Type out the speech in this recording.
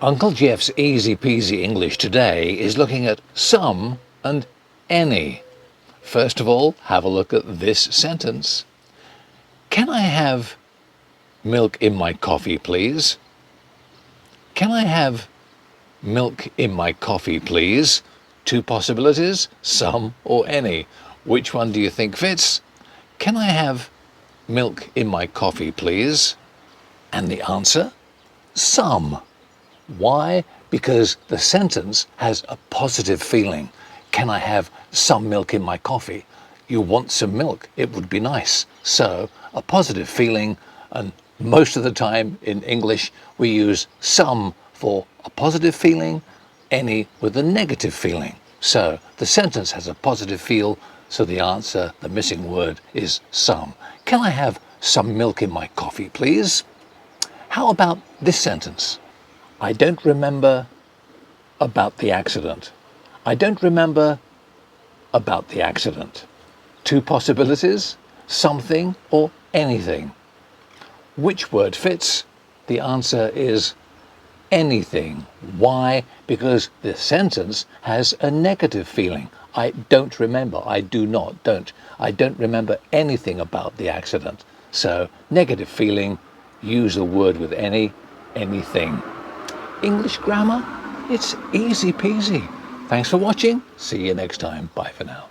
Uncle Geoff's Easy-Peasy English today is looking at some and any. First of all, have a look at this sentence. Can I have milk in my coffee, please? Can I have milk in my coffee, please? Two possibilities, some or any. Which one do you think fits? Can I have milk in my coffee, please? And the answer? Some. Why? Because the sentence has a positive feeling. Can I have some milk in my coffee? You want some milk, it would be nice. So, a positive feeling, and most of the time in English we use some for a positive feeling, any with a negative feeling. So, the sentence has a positive feel, so the answer, the missing word, is some. Can I have some milk in my coffee, please? How about this sentence? I don't remember about the accident. I don't remember about the accident. Two possibilities, something or anything. Which word fits? The answer is anything. Why? Because the sentence has a negative feeling. I don't remember. I do not. Don't. I don't remember anything about the accident. So, negative feeling, use the word with anything. English grammar, it's easy peasy. Thanks for watching. See you next time. Bye for now.